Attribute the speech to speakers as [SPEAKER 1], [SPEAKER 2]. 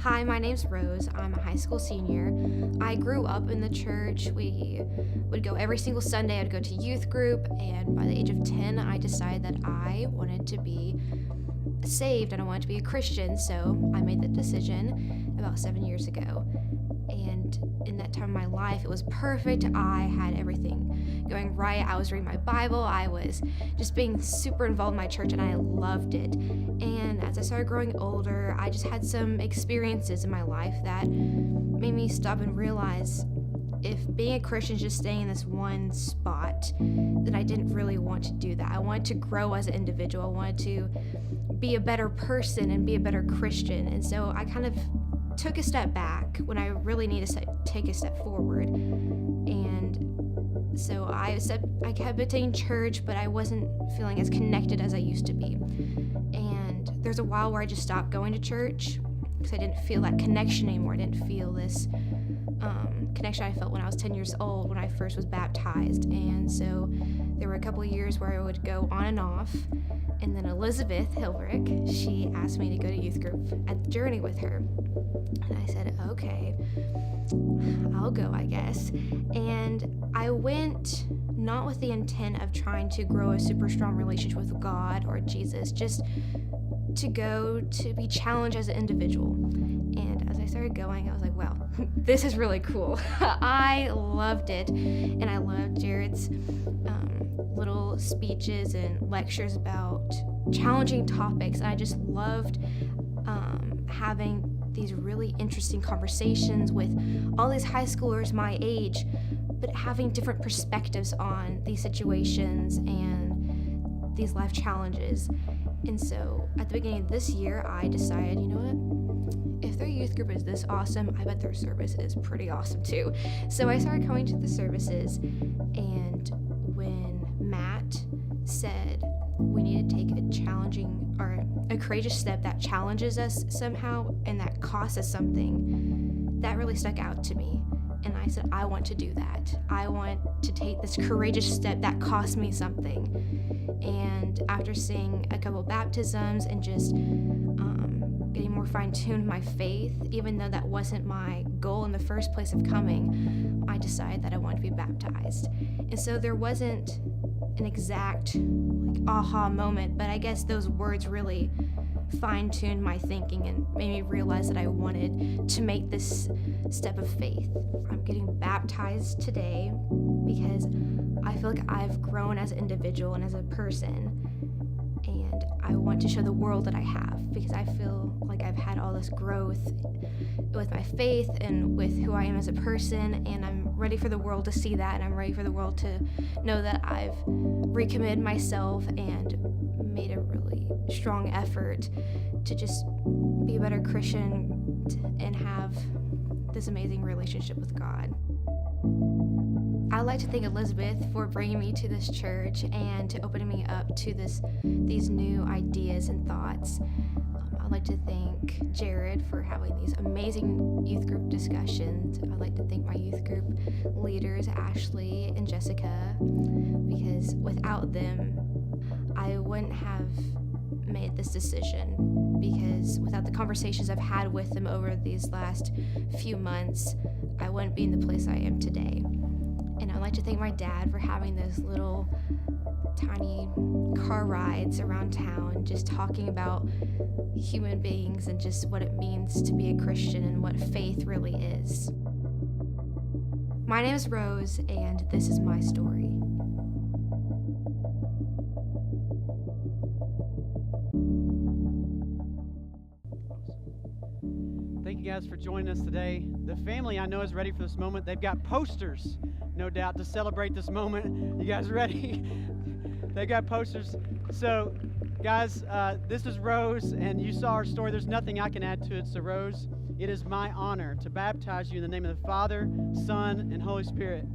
[SPEAKER 1] Hi, my name's Rose. I'm a high school senior. I grew up in the church. We would go every single Sunday. I'd go to youth group, and by the age of 10, I decided that I wanted to be saved and I wanted to be a Christian, so I made that decision about 7 years ago. And in that time of my life, it was perfect. I had everything going right. I was reading my Bible. I was just being super involved in my church, and I loved it. And as I started growing older, I just had some experiences in my life that made me stop and realize if being a Christian is just staying in this one spot, then I didn't really want to do that. I wanted to grow as an individual. I wanted to be a better person and be a better Christian. And so I kind of took a step back when I really need to take a step forward. And so I kept attending church, but I wasn't feeling as connected as I used to be. And there's a while where I just stopped going to church because I didn't feel that connection anymore. I didn't feel this connection I felt when I was 10 years old when I first was baptized. And so there were a couple of years where I would go on and off. And then Elizabeth Hilbrick, she asked me to go to youth group at Journey with her. And I said, okay, I'll go, I guess. And I went not with the intent of trying to grow a super strong relationship with God or Jesus, just to go to be challenged as an individual. And as I started going, I was like, wow, this is really cool. I loved it. And I loved Jared's little speeches and lectures about challenging topics. And I just loved having these really interesting conversations with all these high schoolers my age, but having different perspectives on these situations and these life challenges. And so at the beginning of this year, I decided, you know what? If their youth group is this awesome, I bet their service is pretty awesome too. So I started going to the services, and when Matt said we need to take a challenging or a courageous step that challenges us somehow and that costs us something, that really stuck out to me. And I said, I want to do that. I want to take this courageous step that cost me something. And after seeing a couple baptisms and just getting more fine-tuned in my faith, even though that wasn't my goal in the first place of coming, I decided that I wanted to be baptized. And so there wasn't an exact aha moment, but I guess those words really fine-tuned my thinking and made me realize that I wanted to make this step of faith. I'm getting baptized today because I feel like I've grown as an individual and as a person, and I want to show the world that I have, because I feel like I've had all this growth with my faith and with who I am as a person, and I'm ready for the world to see that, and I'm ready for the world to know that I've recommitted myself and made a really strong effort to just be a better Christian and have this amazing relationship with God. I'd like to thank Elizabeth for bringing me to this church and to opening me up to these new ideas and thoughts. I'd like to thank Jared for having these amazing youth group discussions. I'd like to thank my youth group leaders, Ashley and Jessica, because without them, I wouldn't have made this decision, because without the conversations I've had with them over these last few months, I wouldn't be in the place I am today. And I'd like to thank my dad for having those little tiny car rides around town, just talking about human beings and just what it means to be a Christian and what faith really is. My name is Rose, and this is my story.
[SPEAKER 2] Thank you guys for joining us today. The family I know is ready for this moment. They've got posters, no doubt, to celebrate this moment. You guys ready? They got posters. So, guys, this is Rose, and you saw our story. There's nothing I can add to it. So, Rose, it is my honor to baptize you in the name of the Father, Son, and Holy Spirit.